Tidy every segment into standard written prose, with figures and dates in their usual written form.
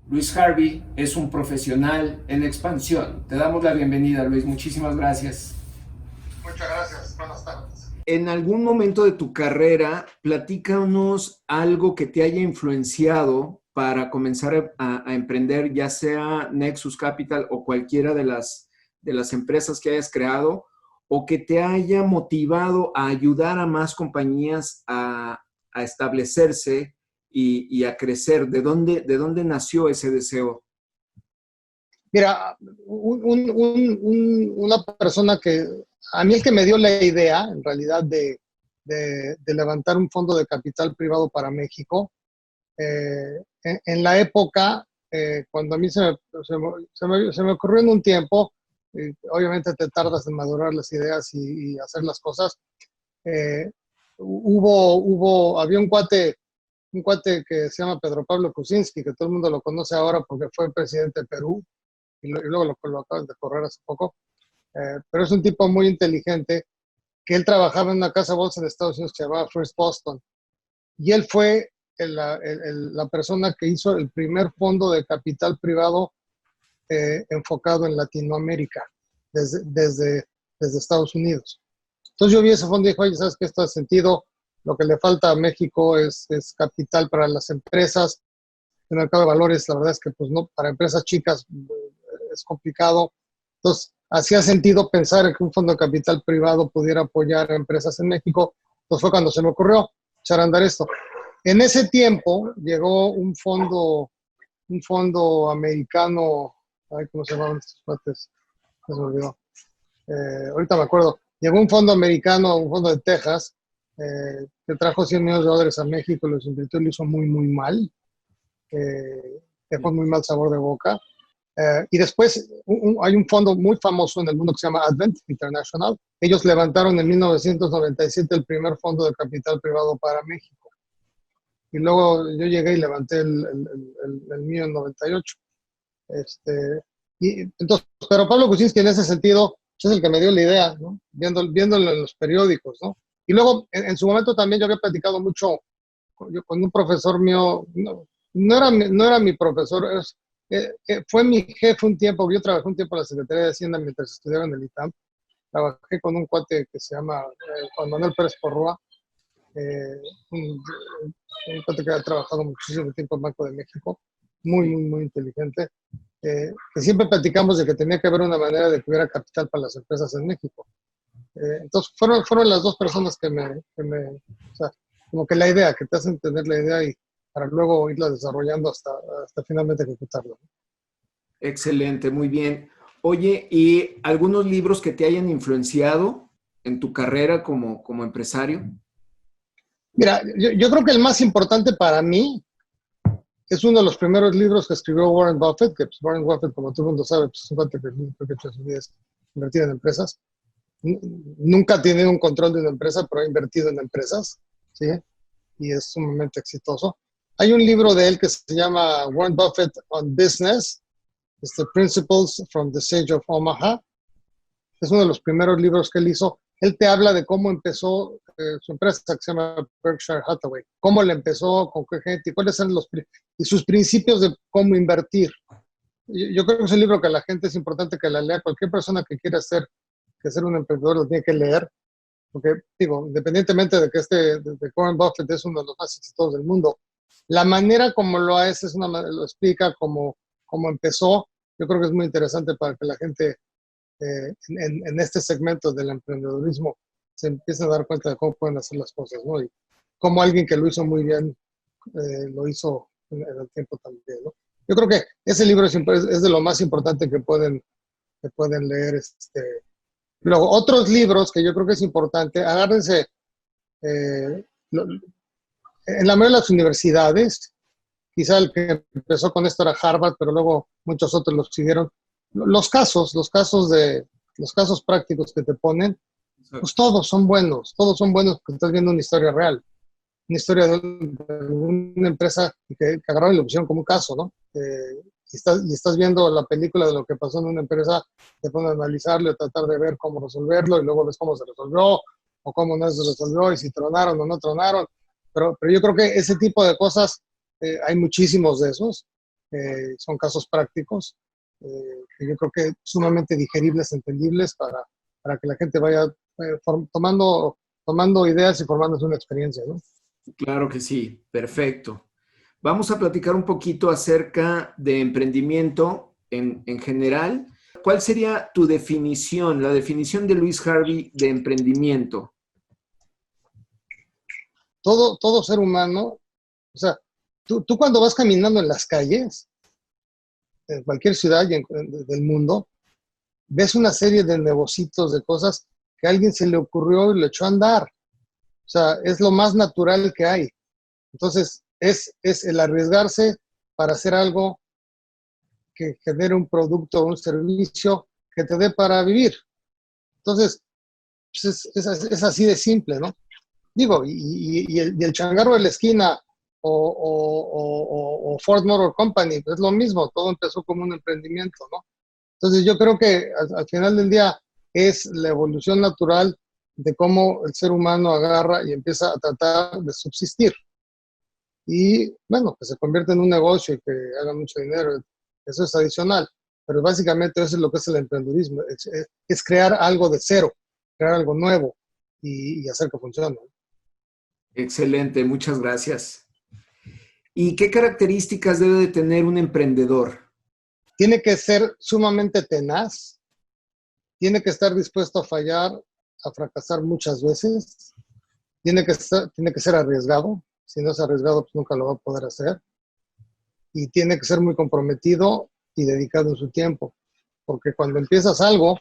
Luis Harvey es un profesional en expansión. Te damos la bienvenida, Luis. Muchísimas gracias. Muchas gracias. Buenas tardes. En algún momento de tu carrera, platícanos algo que te haya influenciado para comenzar a emprender, ya sea Nexus Capital o cualquiera de las empresas que hayas creado, o que te haya motivado a ayudar a más compañías a establecerse y a crecer. De dónde nació ese deseo? Mira, una persona que, a mí el que me dio la idea, en realidad, de levantar un fondo de capital privado para México, en la época, cuando a mí se me ocurrió en un tiempo, obviamente te tardas en madurar las ideas y hacer las cosas, eh, había un cuate que se llama Pedro Pablo Kuczynski, que todo el mundo lo conoce ahora porque fue presidente de Perú, y luego lo acaban de correr hace poco, pero es un tipo muy inteligente, que él trabajaba en una casa bolsa de Estados Unidos que se llamaba First Boston, y él fue la persona que hizo el primer fondo de capital privado enfocado en Latinoamérica, desde Estados Unidos. Entonces yo vi ese fondo y dije, oye, ¿sabes qué? Esto hace sentido, lo que le falta a México es capital para las empresas, el mercado de valores, la verdad es que pues no, para empresas chicas es complicado. Entonces, hacía sentido pensar en que un fondo de capital privado pudiera apoyar a empresas en México. Entonces fue cuando se me ocurrió echar a andar esto. En ese tiempo llegó un fondo americano, ay, ¿cómo se llamaban estos cuates? Se me olvidó. Ahorita me acuerdo. Llegó un fondo americano, un fondo de Texas, que trajo $100 millones a México, los invirtió y lo hizo muy, muy mal. Dejó muy mal sabor de boca. Y después hay un fondo muy famoso en el mundo que se llama Advent International. Ellos levantaron en 1997 el primer fondo de capital privado para México. Y luego yo llegué y levanté el mío en 98. Entonces, pero Pablo Kuczynski en ese sentido es el que me dio la idea, ¿no? Viéndolo en los periódicos, ¿no? Y luego, en su momento también yo había platicado mucho con un profesor mío, no era mi profesor, fue mi jefe un tiempo. Yo trabajé un tiempo en la Secretaría de Hacienda mientras estudiaba en el ITAM. Trabajé con un cuate que se llama Juan Manuel Pérez Porrúa, un, un cuate que ha trabajado muchísimo tiempo en Banco de México, muy, muy, muy inteligente, que siempre platicamos de que tenía que haber una manera de que hubiera capital para las empresas en México. Entonces fueron las dos personas o sea, como que la idea, que te hacen tener la idea y para luego irla desarrollando hasta finalmente ejecutarlo. Excelente, muy bien. Oye, ¿y algunos libros que te hayan influenciado en tu carrera como empresario? Mira, yo creo que el más importante para mí es uno de los primeros libros que escribió Warren Buffett, que pues, Warren Buffett, como todo el mundo sabe, pues, es un cuate que creo que toda su vida es invertido en empresas. Nunca ha tenido un control de una empresa, pero ha invertido en empresas, ¿sí? Y es sumamente exitoso. Hay un libro de él que se llama Warren Buffett on Business, Principles from the Sage of Omaha. Es uno de los primeros libros que él hizo. Él te habla de cómo empezó su empresa, que se llama Berkshire Hathaway, cómo le empezó, con qué gente, y cuáles son y sus principios de cómo invertir. Yo creo que es un libro que a la gente es importante que la lea. Cualquier persona que quiera ser un emprendedor lo tiene que leer, porque, digo, independientemente de que de Warren Buffett es uno de los más exitosos del mundo, la manera como lo hace lo explica cómo empezó. Yo creo que es muy interesante para que la gente en este segmento del emprendedurismo se empiece a dar cuenta de cómo pueden hacer las cosas, ¿no? Y cómo alguien que lo hizo muy bien lo hizo en el tiempo también, ¿no? Yo creo que ese libro es de lo más importante que pueden leer. Luego, otros libros que yo creo que es importante, agárrense, eh, en la mayoría de las universidades, quizá el que empezó con esto era Harvard, pero luego muchos otros los siguieron. Los casos prácticos que te ponen, pues todos son buenos porque estás viendo una historia real, una historia de una empresa que agarraron y lo pusieron como un caso, ¿no? Y estás viendo la película de lo que pasó en una empresa, te pones a analizarlo, a tratar de ver cómo resolverlo, y luego ves cómo se resolvió, o cómo no se resolvió, y si tronaron o no tronaron. Pero yo creo que ese tipo de cosas, hay muchísimos de esos. son casos prácticos, que yo creo que sumamente digeribles, entendibles para que la gente vaya tomando ideas y formándose una experiencia, ¿no? Claro que sí, perfecto. Vamos a platicar un poquito acerca de emprendimiento en general. ¿Cuál sería tu definición, la definición de Luis Harvey de emprendimiento? Todo ser humano, o sea, tú cuando vas caminando en las calles, en cualquier ciudad del mundo, ves una serie de negocios, de cosas que a alguien se le ocurrió y lo echó a andar. O sea, es lo más natural que hay. Entonces, es el arriesgarse para hacer algo que genere un producto o un servicio que te dé para vivir. Entonces, pues es así de simple, ¿no? Digo, y el changarro de la esquina o Ford Motor Company, pues es lo mismo, todo empezó como un emprendimiento, ¿no? Entonces yo creo que al final del día es la evolución natural de cómo el ser humano agarra y empieza a tratar de subsistir. Y bueno, que se convierte en un negocio y que haga mucho dinero, eso es adicional. Pero básicamente eso es lo que es el emprendedurismo, es crear algo de cero, crear algo nuevo y hacer que funcione. Excelente, muchas gracias. ¿Y qué características debe de tener un emprendedor? Tiene que ser sumamente tenaz, tiene que estar dispuesto a fallar, a fracasar muchas veces, tiene que ser arriesgado, si no es arriesgado pues nunca lo va a poder hacer, y tiene que ser muy comprometido y dedicado en su tiempo, porque cuando empiezas algo,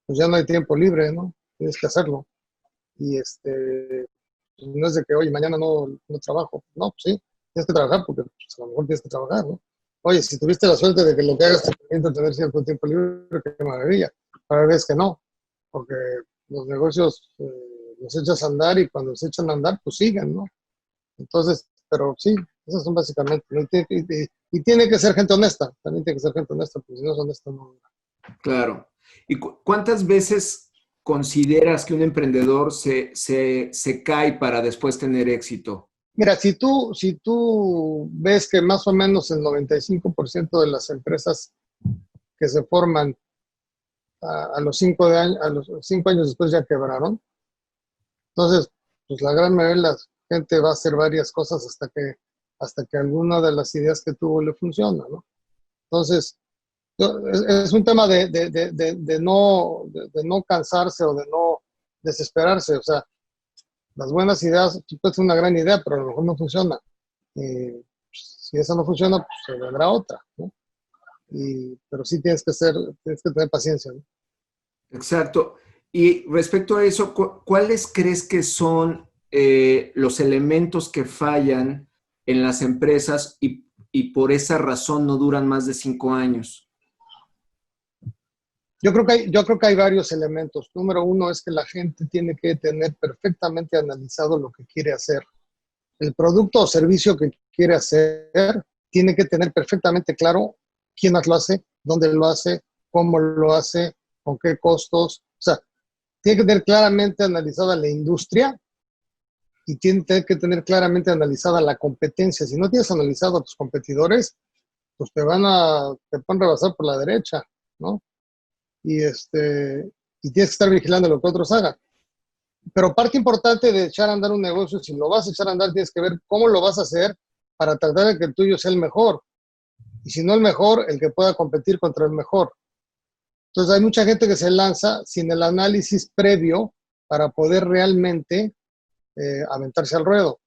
pues ya no hay tiempo libre, ¿no? Tienes que hacerlo. Y pues no es de que, oye, mañana no trabajo. No, pues sí, tienes que trabajar porque pues, a lo mejor tienes que trabajar, ¿no? Oye, si tuviste la suerte de que lo que hagas te permite tener cierto tiempo libre, qué maravilla. Pero ves que no, porque los negocios los echas a andar y cuando se echan a andar, pues siguen, ¿no? Entonces, pero sí, esas son básicamente, ¿no? Y tiene que ser gente honesta, también tiene que ser gente honesta, porque si no es honesta, no. Claro. ¿Y cuántas veces consideras que un emprendedor se cae para después tener éxito? Mira, si tú ves que más o menos el 95% de las empresas que se forman a los 5 a los 5 años después ya quebraron, entonces, pues la gran mayoría de la gente va a hacer varias cosas hasta que alguna de las ideas que tuvo le funciona, ¿no? Entonces, es un tema de no cansarse o de no desesperarse. O sea, las buenas ideas, tú puedes tener una gran idea, pero a lo mejor no funciona. Pues, si esa no funciona, pues se vendrá otra, ¿no? Pero sí tienes que tener paciencia, ¿no? Exacto. Y respecto a eso, ¿cuáles crees que son los elementos que fallan en las empresas y por esa razón no duran más de 5 años? Yo creo que hay varios elementos. Número uno es que la gente tiene que tener perfectamente analizado lo que quiere hacer. El producto o servicio que quiere hacer tiene que tener perfectamente claro quién más lo hace, dónde lo hace, cómo lo hace, con qué costos. O sea, tiene que tener claramente analizada la industria y tiene que tener claramente analizada la competencia. Si no tienes analizado a tus competidores, pues te pueden rebasar por la derecha, ¿no? Y tienes que estar vigilando lo que otros hagan. Pero parte importante de echar a andar un negocio, si lo vas a echar a andar, tienes que ver cómo lo vas a hacer para tratar de que el tuyo sea el mejor. Y si no el mejor, el que pueda competir contra el mejor. Entonces hay mucha gente que se lanza sin el análisis previo para poder realmente aventarse al ruedo.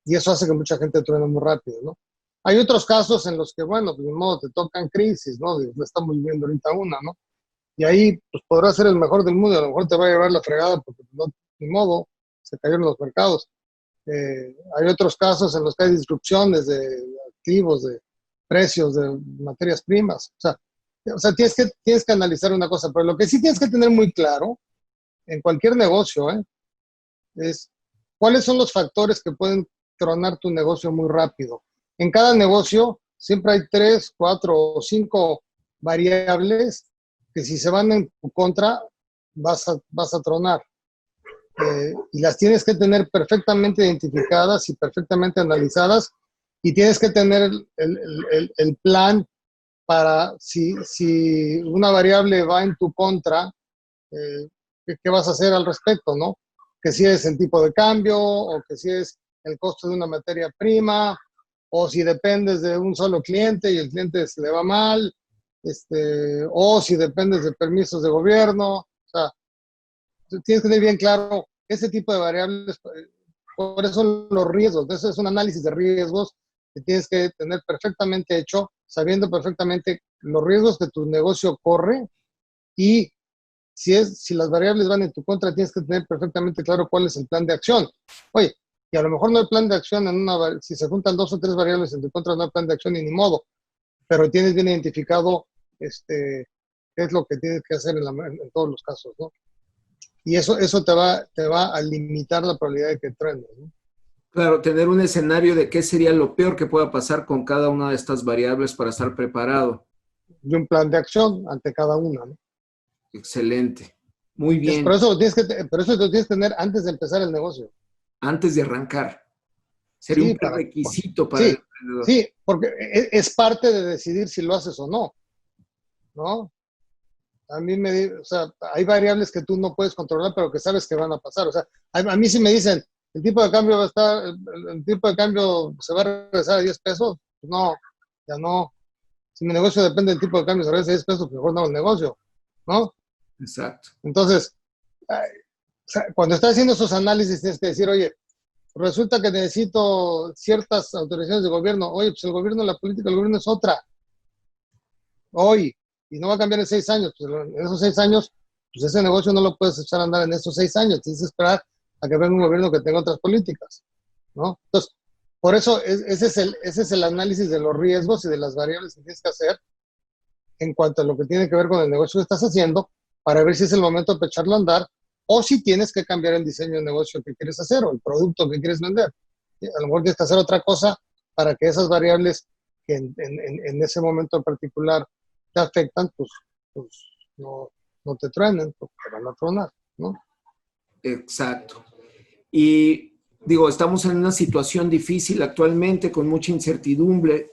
Y eso hace que mucha gente truene muy rápido, ¿no? Hay otros casos en los que, bueno, pues de modo te tocan crisis, ¿no? Estamos viviendo ahorita una, ¿no? Y ahí pues podrás ser el mejor del mundo, a lo mejor te va a llevar la fregada porque no, ni modo, se cayeron los mercados. Hay otros casos en los que hay disrupciones de activos, de precios, de materias primas. O sea tienes que analizar una cosa, pero lo que sí tienes que tener muy claro en cualquier negocio, es cuáles son los factores que pueden tronar tu negocio muy rápido. En cada negocio siempre hay 3, 4 o 5 variables que si se van en tu contra vas a tronar. Y las tienes que tener perfectamente identificadas y perfectamente analizadas Y tienes que tener el plan para si una variable va en tu contra, ¿qué vas a hacer al respecto, no? Que si es el tipo de cambio, o que si es el costo de una materia prima, o si dependes de un solo cliente y el cliente se le va mal, o si dependes de permisos de gobierno. O sea, tienes que tener bien claro ese tipo de variables. Por eso los riesgos, eso es un análisis de riesgos que tienes que tener perfectamente hecho, sabiendo perfectamente los riesgos que tu negocio corre, y si las variables van en tu contra, tienes que tener perfectamente claro cuál es el plan de acción. Oye, y a lo mejor no hay plan de acción si se juntan 2 o 3 variables en tu contra, no hay plan de acción ni modo, pero tienes bien identificado qué es lo que tienes que hacer en todos los casos, ¿no? Y eso te va a limitar la probabilidad de que truene, ¿no? Claro, tener un escenario de qué sería lo peor que pueda pasar con cada una de estas variables para estar preparado. Y un plan de acción ante cada una, ¿no? Excelente. Muy Por bien. eso por eso lo tienes que tener antes de empezar el negocio. Antes de arrancar. Sería un Sí, prerequisito para el sí, emprendedor. sí, porque es parte de decidir si lo haces o no, ¿no? O sea, hay variables que tú no puedes controlar, pero que sabes que van a pasar. O sea, a mí sí me dicen, el tipo de cambio va a estar, el tipo de cambio se va a regresar a 10 pesos. Pues no, ya no. Si mi negocio depende del tipo de cambio, se regresa a 10 pesos, pues mejor no hago el negocio, ¿no? Exacto. Entonces, o sea, cuando estás haciendo esos análisis, tienes que decir, oye, resulta que necesito ciertas autorizaciones de gobierno. Oye, pues el gobierno, la política del gobierno es otra. Hoy, y no va a cambiar en 6 años. Pues en esos 6 años, pues ese negocio no lo puedes echar a andar en esos 6 años. Tienes que esperar a que venga un gobierno que tenga otras políticas, ¿no? Entonces, por eso ese es el análisis de los riesgos y de las variables que tienes que hacer en cuanto a lo que tiene que ver con el negocio que estás haciendo, para ver si es el momento de echarlo a andar, o si tienes que cambiar el diseño de negocio que quieres hacer o el producto que quieres vender. A lo mejor tienes que hacer otra cosa para que esas variables que en ese momento en particular te afectan, pues no te truenen, porque te van a tronar, ¿no? Exacto. Y digo, estamos en una situación difícil actualmente con mucha incertidumbre,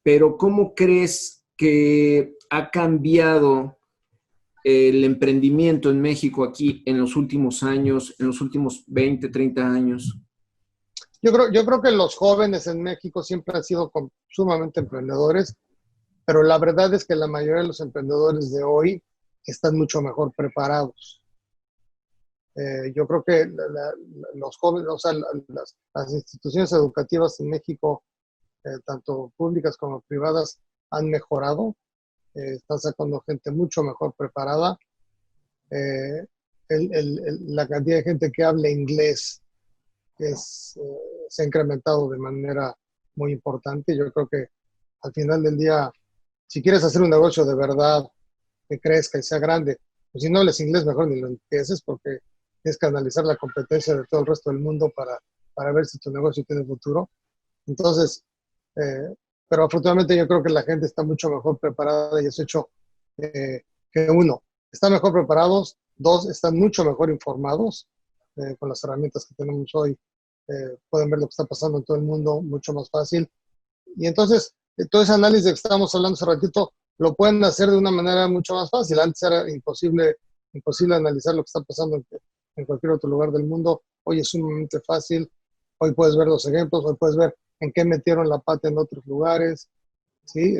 pero ¿cómo crees que ha cambiado el emprendimiento en México aquí en los últimos años, en los últimos 20, 30 años? Yo creo que los jóvenes en México siempre han sido sumamente emprendedores, pero la verdad es que la mayoría de los emprendedores de hoy están mucho mejor preparados. Yo creo que los jóvenes, o sea, las instituciones educativas en México, tanto públicas como privadas, han mejorado. Están sacando gente mucho mejor preparada. Eh, la cantidad de gente que habla inglés se ha incrementado de manera muy importante. Yo creo que al final del día, si quieres hacer un negocio de verdad, que crezca y sea grande, pues si no hables inglés, mejor ni lo empieces, porque tienes que analizar la competencia de todo el resto del mundo para ver si tu negocio tiene futuro. Entonces, eh, pero afortunadamente yo creo que la gente está mucho mejor preparada, y eso ha hecho que uno, están mejor preparados; dos, están mucho mejor informados. Con las herramientas que tenemos hoy, pueden ver lo que está pasando en todo el mundo mucho más fácil. Y entonces, todo ese análisis de que estábamos hablando hace ratito, lo pueden hacer de una manera mucho más fácil. Antes era imposible analizar lo que está pasando en cualquier otro lugar del mundo. Hoy es sumamente fácil. Hoy puedes ver los ejemplos, hoy puedes ver en qué metieron la pata en otros lugares, ¿sí?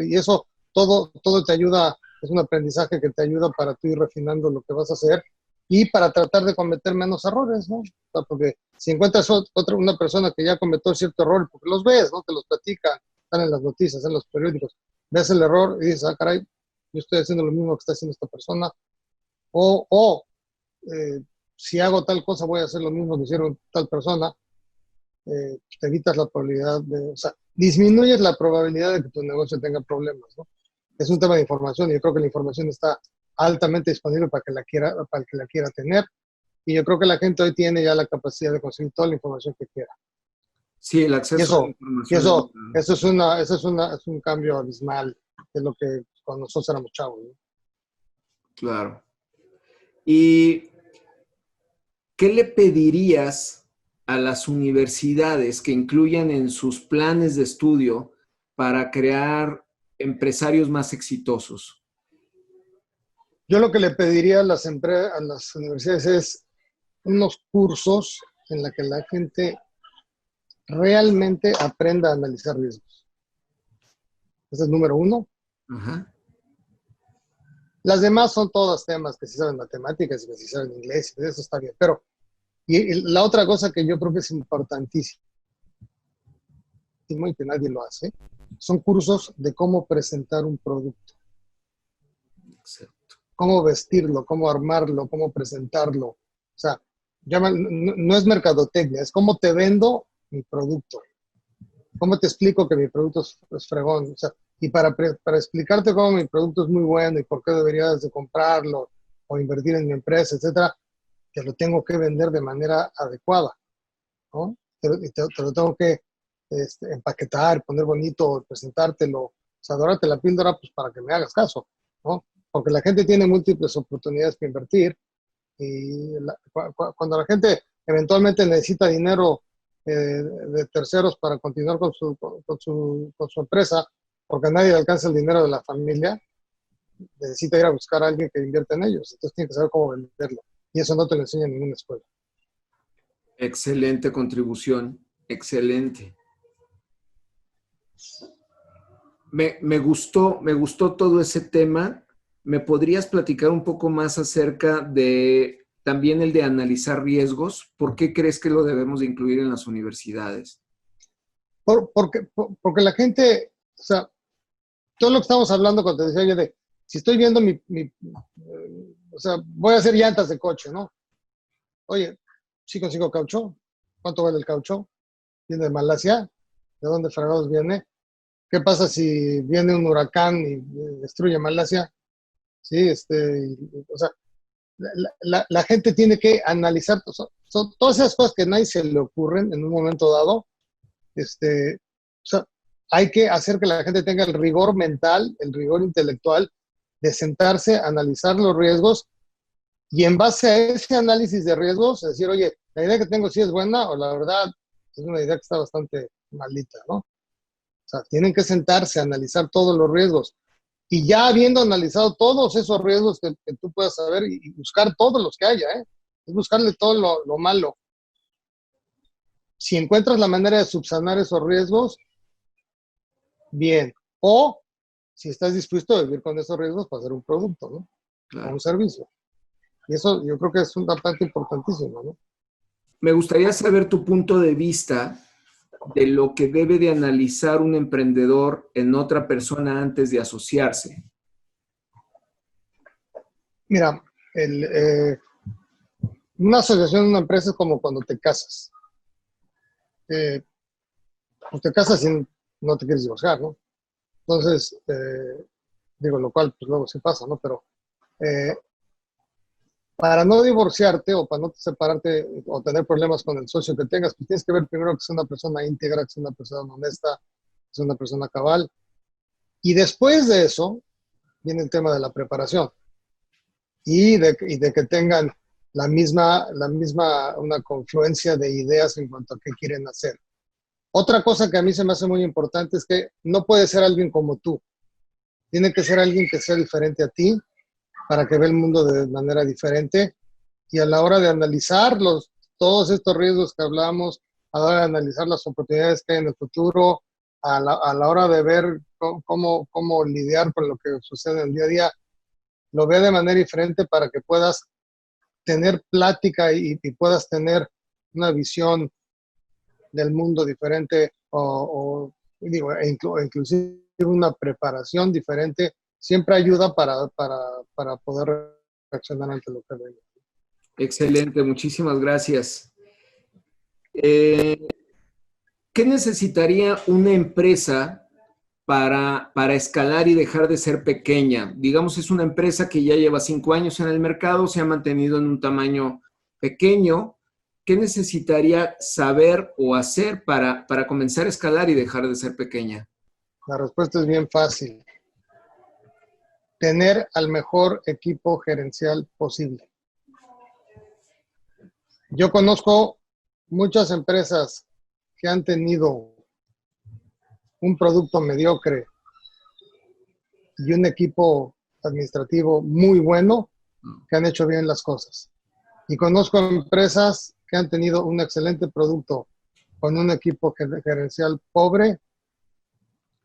Y eso todo te ayuda. Es un aprendizaje que te ayuda para tú ir refinando lo que vas a hacer y para tratar de cometer menos errores, ¿no? O sea, porque si encuentras una persona que ya cometió cierto error, porque los ves, ¿no? Te los platican, están en las noticias, en los periódicos, ves el error y dices, ah, caray, yo estoy haciendo lo mismo que está haciendo esta persona, o eh, si hago tal cosa, voy a hacer lo mismo que hicieron tal persona. Te evitas la probabilidad o sea, disminuyes la probabilidad de que tu negocio tenga problemas, ¿no? Es un tema de información, y yo creo que la información está altamente disponible para el que la quiera tener, y yo creo que la gente hoy tiene ya la capacidad de conseguir toda la información que quiera. Sí, el Y acceso a la eso, y información es eso, eso es un cambio abismal de lo que cuando nosotros éramos chavos, ¿no? claro. ¿Y qué le pedirías a las universidades que incluyan en sus planes de estudio para crear empresarios más exitosos? Yo lo que le pediría a a las universidades es unos cursos en la que la gente realmente aprenda a analizar riesgos. Ese es número uno. Ajá. Las demás son todas temas que si saben matemáticas y que si saben inglés, y eso está bien. Pero y la otra cosa que yo creo que es importantísimo y que nadie lo hace, son cursos de cómo presentar un producto, Exacto. cómo vestirlo, cómo armarlo, cómo presentarlo. O sea, no es mercadotecnia, es cómo te vendo mi producto. ¿Cómo te explico que mi producto es fregón? O sea, y para explicarte cómo mi producto es muy bueno y por qué deberías de comprarlo o invertir en mi empresa, etcétera, te lo tengo que vender de manera adecuada, ¿no? Te lo tengo que empaquetar, poner bonito, presentártelo, o sea, dorarte la píldora pues, para que me hagas caso, ¿no? Porque la gente tiene múltiples oportunidades que invertir y cuando la gente eventualmente necesita dinero de terceros para continuar con su empresa, porque nadie le alcanza el dinero de la familia, necesita ir a buscar a alguien que invierta en ellos. Entonces tiene que saber cómo venderlo. Y eso no te lo enseña en ninguna escuela. Excelente contribución, excelente. Me gustó todo ese tema. ¿Me podrías platicar un poco más acerca de también el de analizar riesgos? ¿Por qué crees que lo debemos de incluir en las universidades? Porque la gente, o sea, todo lo que estamos hablando cuando te decía yo de, si estoy viendo o sea, voy a hacer llantas de coche, ¿no? Oye, sí consigo caucho. ¿Cuánto vale el caucho? ¿Viene de Malasia? ¿De dónde fregados viene? ¿Qué pasa si viene un huracán y destruye Malasia? Sí, o sea, la gente tiene que analizar, son todas esas cosas que a nadie se le ocurren en un momento dado, o sea, hay que hacer que la gente tenga el rigor mental, el rigor intelectual de sentarse, analizar los riesgos y en base a ese análisis de riesgos, decir, oye, la idea que tengo sí es buena o la verdad es una idea que está bastante maldita, ¿no? O sea, tienen que sentarse a analizar todos los riesgos. Y ya habiendo analizado todos esos riesgos que tú puedas saber y buscar todos los que haya, ¿eh? Es buscarle todo lo malo. Si encuentras la manera de subsanar esos riesgos, bien. O si estás dispuesto a vivir con esos riesgos para hacer un producto, ¿no? O un Claro. servicio. Y eso yo creo que es una parte importantísima, ¿no? Me gustaría saber tu punto de vista de lo que debe de analizar un emprendedor en otra persona antes de asociarse. Mira, una asociación de una empresa es como cuando te casas. Eh, pues te casas y no te quieres divorciar, ¿no? Entonces, digo, lo cual pues luego sí pasa, ¿no? Pero eh, para no divorciarte o para no separarte o tener problemas con el socio que tengas, pues tienes que ver primero que sea una persona íntegra, que sea una persona honesta, que sea una persona cabal. Y después de eso viene el tema de la preparación y de que tengan una confluencia de ideas en cuanto a qué quieren hacer. Otra cosa que a mí se me hace muy importante es que no puede ser alguien como tú. Tiene que ser alguien que sea diferente a ti para que vea el mundo de manera diferente. Y a la hora de analizar todos estos riesgos que hablamos, a la hora de analizar las oportunidades que hay en el futuro, a la hora de ver cómo lidiar con lo que sucede en el día a día, lo vea de manera diferente para que puedas tener plática y puedas tener una visión del mundo diferente digo, inclusive una preparación diferente, siempre ayuda para poder reaccionar ante lo que venga. Excelente, muchísimas gracias. Eh, ¿Qué necesitaría una empresa para escalar y dejar de ser pequeña? Digamos, es una empresa que ya lleva 5 años en el mercado, se ha mantenido en un tamaño pequeño. ¿Qué necesitaría saber o hacer para comenzar a escalar y dejar de ser pequeña? La respuesta es bien fácil. Tener al mejor equipo gerencial posible. Yo conozco muchas empresas que han tenido un producto mediocre y un equipo administrativo muy bueno que han hecho bien las cosas. Y conozco empresas que han tenido un excelente producto con un equipo gerencial pobre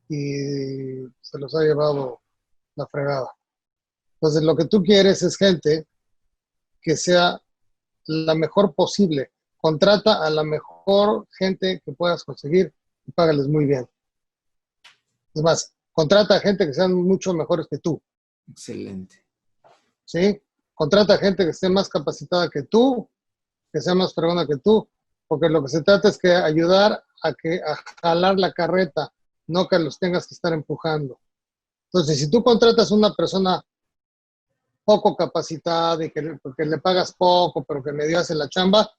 y se los ha llevado la fregada. Entonces, lo que tú quieres es gente que sea la mejor posible. Contrata a la mejor gente que puedas conseguir y págales muy bien. Es más, contrata a gente que sean mucho mejores que tú. Excelente. ¿Sí? Contrata a gente que esté más capacitada que tú, que sea más fregona que tú, porque lo que se trata es que ayudar a jalar la carreta, no que los tengas que estar empujando. Entonces, si tú contratas a una persona poco capacitada y que le pagas poco, pero que medio hace la chamba,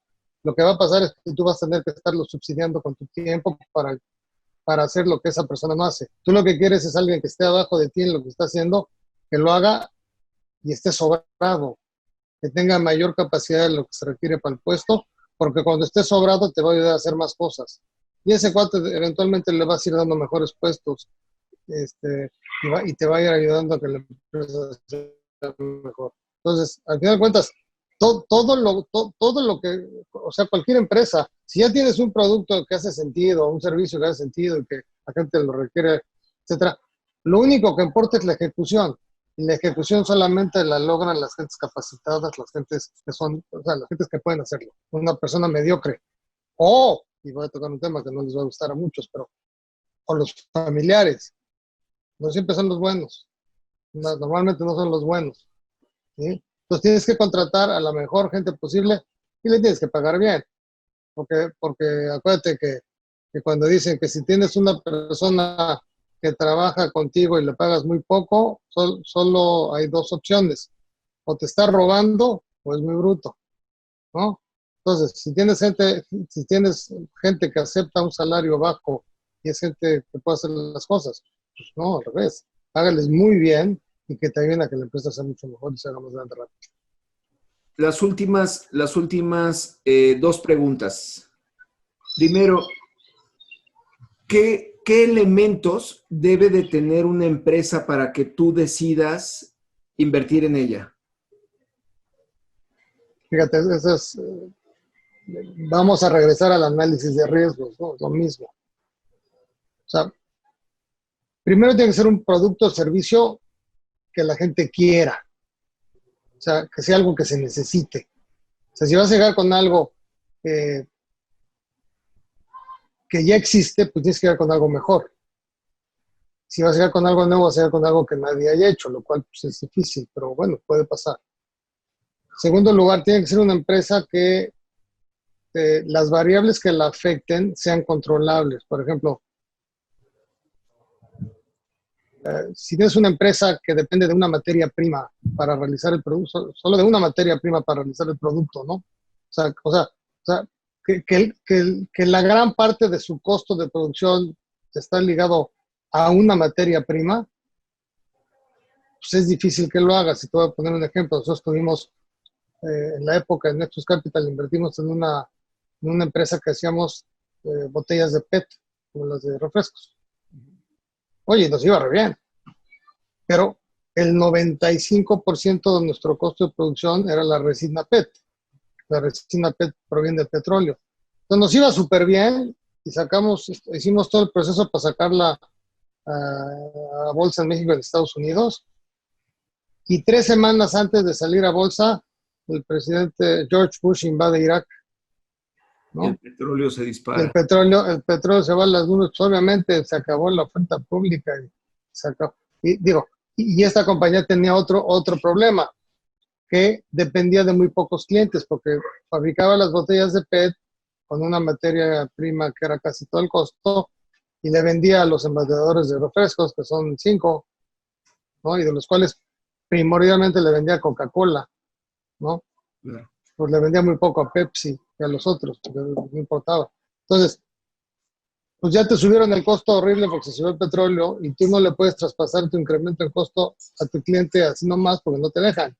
lo que va a pasar es que tú vas a tener que estarlo subsidiando con tu tiempo para hacer lo que esa persona no hace. Tú lo que quieres es alguien que esté abajo de ti en lo que está haciendo, que lo haga y esté sobrado, que tenga mayor capacidad de lo que se requiere para el puesto, porque cuando esté sobrado te va a ayudar a hacer más cosas. Y ese cuate eventualmente le vas a ir dando mejores puestos y te va a ir ayudando a que la empresa sea mejor. Entonces, al final de cuentas, todo lo que, o sea, cualquier empresa, si ya tienes un producto que hace sentido, un servicio que hace sentido y que la gente lo requiere, etcétera, lo único que importa es la ejecución. Y la ejecución solamente la logran las gentes capacitadas, las gentes que son, o sea, las gentes que pueden hacerlo. Una persona mediocre. Y voy a tocar un tema que no les va a gustar a muchos, pero, o los familiares. No siempre son los buenos. Normalmente no son los buenos. ¿Sí? Entonces tienes que contratar a la mejor gente posible y le tienes que pagar bien. Porque acuérdate que cuando dicen que si tienes una persona que trabaja contigo y le pagas muy poco, solo hay dos opciones. O te está robando o es muy bruto, ¿no? Entonces, si tienes gente que acepta un salario bajo y es gente que puede hacer las cosas, pues no, al revés. Págales muy bien y que te ayuden a que la empresa sea mucho mejor y se haga más grande rápido. Las últimas dos preguntas. Primero, ¿qué elementos debe de tener una empresa para que tú decidas invertir en ella? Fíjate, vamos a regresar al análisis de riesgos, ¿no? Lo mismo. O sea, primero tiene que ser un producto o servicio que la gente quiera. O sea, que sea algo que se necesite. O sea, si vas a llegar con algo que ya existe, pues tienes que llegar con algo mejor. Si vas a llegar con algo nuevo, vas a llegar con algo que nadie haya hecho, lo cual pues, es difícil, pero bueno, puede pasar. Segundo lugar, tiene que ser una empresa que las variables que la afecten sean controlables. Por ejemplo, si tienes una empresa que depende de una materia prima para realizar el producto, solo de una materia prima para realizar el producto, ¿no? O sea que la gran parte de su costo de producción está ligado a una materia prima, pues es difícil que lo hagas. Si te voy a poner un ejemplo, nosotros tuvimos en la época de Nexus Capital, invertimos en una empresa que hacíamos botellas de PET, como las de refrescos. Oye, nos iba re bien, pero el 95% de nuestro costo de producción era la resina PET. La resina PET proviene del petróleo. Entonces nos iba súper bien y hicimos todo el proceso para sacarla a bolsa en México y en Estados Unidos. Y 3 semanas antes de salir a bolsa, el presidente George Bush invade Irak, ¿no? El petróleo se dispara. El petróleo se va a las nubes. Pues obviamente se acabó la oferta pública y se acabó. Y esta compañía tenía otro problema, que dependía de muy pocos clientes, porque fabricaba las botellas de PET con una materia prima que era casi todo el costo, y le vendía a los embotadores de refrescos, que son 5, ¿no? Y de los cuales primordialmente le vendía a Coca-Cola, ¿no? Claro. Pues le vendía muy poco a Pepsi y a los otros, porque no importaba. Entonces, pues ya te subieron el costo horrible porque se subió el petróleo y tú no le puedes traspasar tu incremento en costo a tu cliente así nomás porque no te dejan.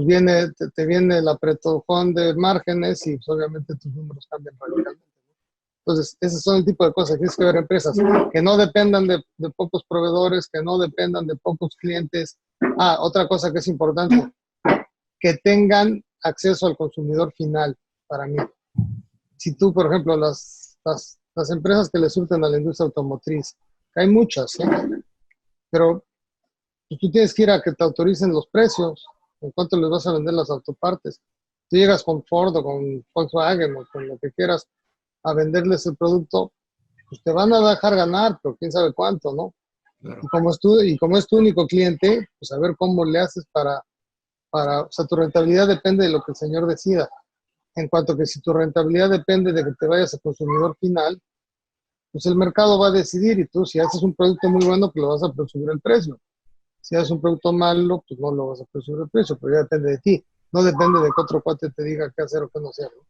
pues te viene el apretujón de márgenes y pues, obviamente tus números cambian radicalmente. Entonces, esos son el tipo de cosas que tienes que ver empresas que no dependan de pocos proveedores, que no dependan de pocos clientes. Otra cosa que es importante, que tengan acceso al consumidor final, para mí. Si tú, por ejemplo, las empresas que le surten a la industria automotriz, que hay muchas, pero pues, tú tienes que ir a que te autoricen los precios, en cuánto les vas a vender las autopartes. Tú llegas con Ford o con Volkswagen o con lo que quieras a venderles el producto, pues te van a dejar ganar, pero quién sabe cuánto, ¿no? Claro. Y como es tu único cliente, pues a ver cómo le haces o sea, tu rentabilidad depende de lo que el señor decida. En cuanto que si tu rentabilidad depende de que te vayas al consumidor final, pues el mercado va a decidir y tú si haces un producto muy bueno, pues lo vas a subir el precio. Si haces un producto malo, pues no lo vas a subir el precio, pero ya depende de ti. No depende de que otro cuate te diga qué hacer o qué no hacer, ¿no?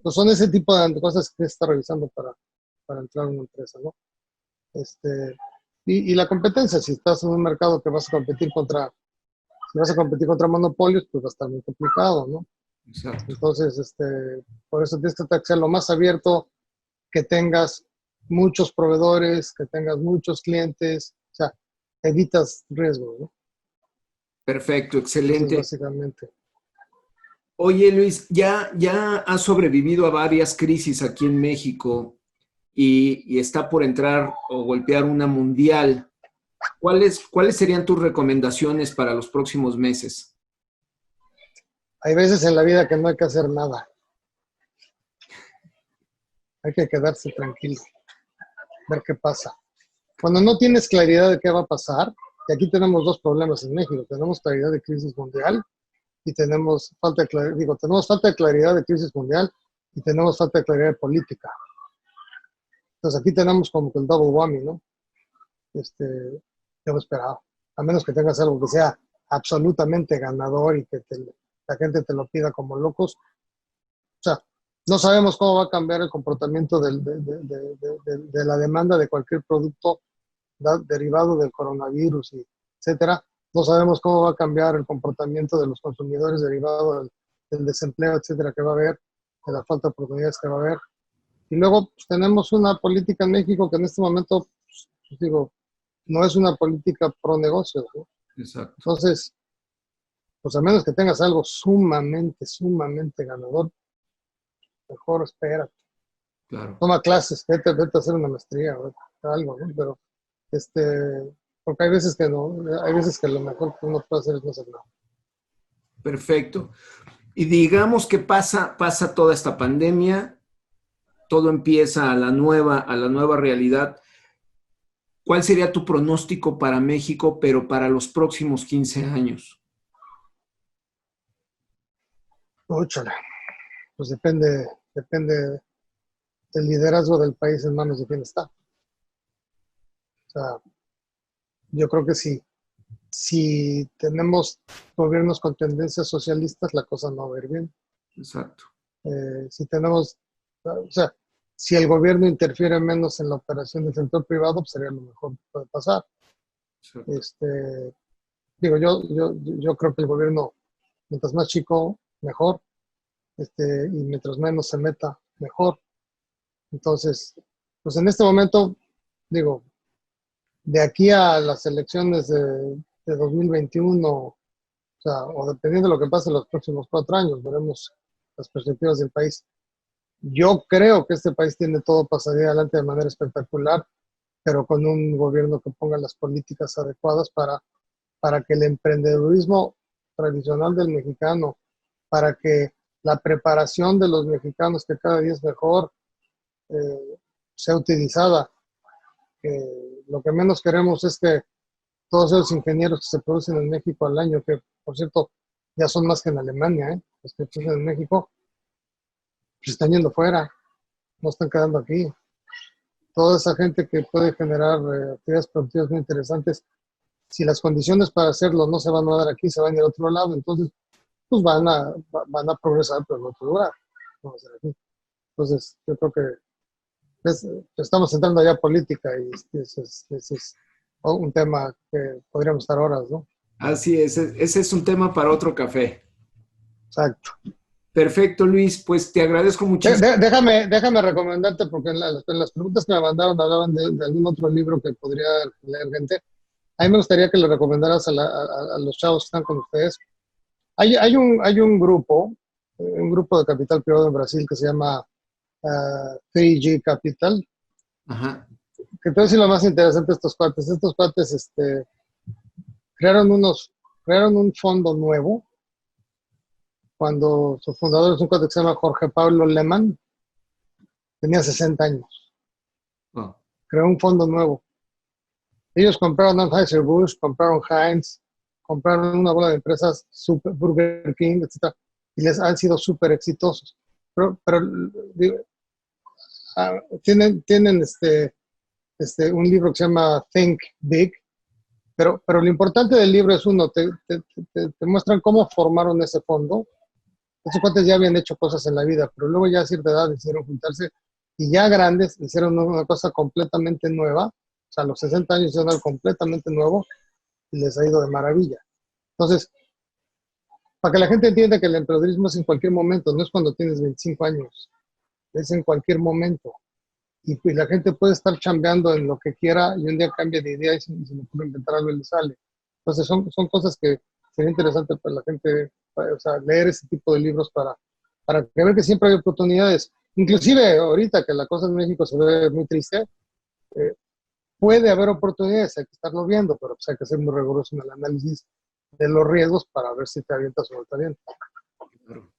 Pues son ese tipo de cosas que se está revisando para entrar en una empresa, ¿no? Y la competencia, si estás en un mercado que vas a competir contra monopolios, pues va a estar muy complicado, ¿no? Exacto. Entonces, por eso tienes que ser lo más abierto, que tengas muchos proveedores, que tengas muchos clientes, o sea, evitas riesgos, ¿no? Perfecto, excelente. Entonces, básicamente. Oye, Luis, ya has sobrevivido a varias crisis aquí en México y está por entrar o golpear una mundial. ¿Cuáles serían tus recomendaciones para los próximos meses? Hay veces en la vida que no hay que hacer nada. Hay que quedarse tranquilo, ver qué pasa. Cuando no tienes claridad de qué va a pasar, y aquí tenemos dos problemas en México, tenemos claridad de crisis mundial y tenemos falta de claridad, tenemos falta de claridad de crisis mundial y tenemos falta de claridad de política. Entonces aquí tenemos como que el double whammy, ¿no? Yo me esperaba, a menos que tengas algo que sea absolutamente ganador y que la gente te lo pida como locos. O sea, no sabemos cómo va a cambiar el comportamiento de la demanda de cualquier producto derivado del coronavirus, etcétera. No sabemos cómo va a cambiar el comportamiento de los consumidores derivado del desempleo, etcétera, que va a haber, de la falta de oportunidades que va a haber. Y luego pues, tenemos una política en México que en este momento, pues, digo, no es una política pro negocios, ¿no? Exacto. Entonces, pues a menos que tengas algo sumamente ganador, mejor espérate. Claro. Toma clases, vete a hacer una maestría o algo, ¿no? Pero, porque hay veces que no, hay veces que lo mejor que uno puede hacer es no hacer nada. Perfecto. Y digamos que pasa toda esta pandemia, todo empieza a la nueva realidad. ¿Cuál sería tu pronóstico para México, pero para los próximos 15 años? Úchale. Pues depende del liderazgo del país en manos de quién está. O sea, yo creo que si tenemos gobiernos con tendencias socialistas, la cosa no va a ir bien. Exacto. Si tenemos, o sea, si el gobierno interfiere menos en la operación del sector privado, pues sería lo mejor que puede pasar. Digo, yo creo que el gobierno, mientras más chico, mejor, y mientras menos se meta, mejor. Entonces, pues en este momento, digo, de aquí a las elecciones de 2021, o sea, o dependiendo de lo que pase en los próximos 4 años, veremos las perspectivas del país. Yo creo que este país tiene todo para salir adelante de manera espectacular, pero con un gobierno que ponga las políticas adecuadas para que el emprendedurismo tradicional del mexicano, para que la preparación de los mexicanos, que cada día es mejor, sea utilizada. Lo que menos queremos es que todos esos ingenieros que se producen en México al año, que por cierto ya son más que en Alemania, los que producen en México, pues están yendo fuera, no están quedando aquí. Toda esa gente que puede generar actividades productivas muy interesantes, si las condiciones para hacerlo no se van a dar aquí, se van a ir a otro lado, entonces pues van a progresar, pero en otro lugar, no va a ser aquí. Entonces yo creo que estamos entrando ya a política y ese es un tema que podríamos estar horas, ¿no? Así es, ese es un tema para otro café. Exacto. Perfecto, Luis, pues te agradezco muchísimo. Déjame recomendarte, porque en las preguntas que me mandaron hablaban de algún otro libro que podría leer gente. A mí me gustaría que le recomendaras a los chavos que están con ustedes. Hay un grupo de capital privado en Brasil que se llama 3G Capital, Ajá. que te voy a decir lo más interesante de estos cuates. Estos cuates crearon un fondo nuevo cuando su fundador es un cuate que se llama Jorge Pablo Lehmann, tenía 60 años. Oh. Creó un fondo nuevo. Ellos compraron Anheuser-Busch, compraron Heinz, compraron una bola de empresas, Burger King, etc. Y les han sido súper exitosos. Pero digo, tienen un libro que se llama Think Big, pero lo importante del libro es te muestran cómo formaron ese fondo. Esos cuates ya habían hecho cosas en la vida, pero luego ya a cierta edad decidieron juntarse y ya grandes hicieron una cosa completamente nueva. O sea, a los 60 años hicieron algo completamente nuevo y les ha ido de maravilla. Entonces, para que la gente entienda que el emprendedurismo es en cualquier momento, no es cuando tienes 25 años, es en cualquier momento. Y pues la gente puede estar chambeando en lo que quiera y un día cambia de idea y se le ocurre inventar algo y le sale. Entonces, son cosas que sería interesante para la gente, o sea, leer ese tipo de libros para ver que siempre hay oportunidades. Inclusive ahorita que la cosa en México se ve muy triste, puede haber oportunidades, hay que estarlo viendo, pero pues hay que ser muy riguroso en el análisis de los riesgos para ver si te avientas o no te avientas. Claro.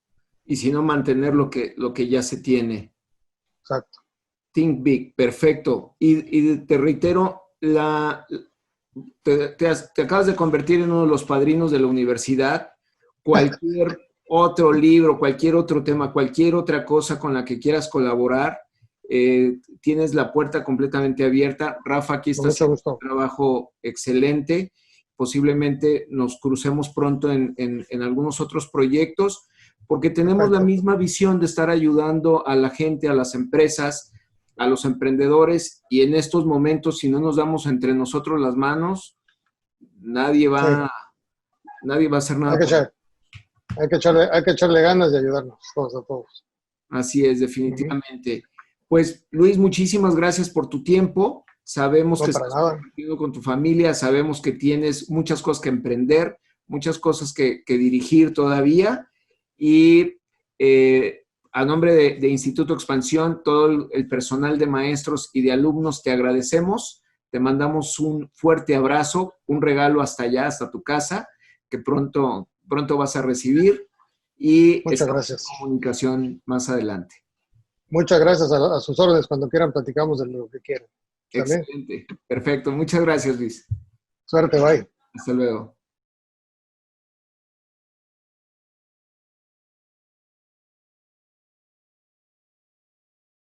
Y si no, mantener lo que ya se tiene. Exacto. Think Big, perfecto. Y te reitero, te acabas de convertir en uno de los padrinos de la universidad. Cualquier otro libro, cualquier otro tema, cualquier otra cosa con la que quieras colaborar, tienes la puerta completamente abierta. Rafa aquí está haciendo un trabajo excelente. Posiblemente nos crucemos pronto en algunos otros proyectos, porque tenemos la misma visión de estar ayudando a la gente, a las empresas, a los emprendedores, y en estos momentos, si no nos damos entre nosotros las manos, nadie va a hacer nada. Hay que echarle ganas de ayudarnos todos a todos. Así es, definitivamente. Pues, Luis, muchísimas gracias por tu tiempo. Sabemos que estás compartiendo con tu familia, sabemos que tienes muchas cosas que emprender, muchas cosas que dirigir todavía, y a nombre de Instituto Expansión, todo el personal de maestros y de alumnos, te agradecemos, te mandamos un fuerte abrazo, un regalo hasta allá, hasta tu casa, que pronto vas a recibir, y muchas gracias. En comunicación más adelante. Muchas gracias, a sus órdenes, cuando quieran platicamos de lo que quieran. Excelente, perfecto, muchas gracias, Luis. Suerte, bye. Hasta luego.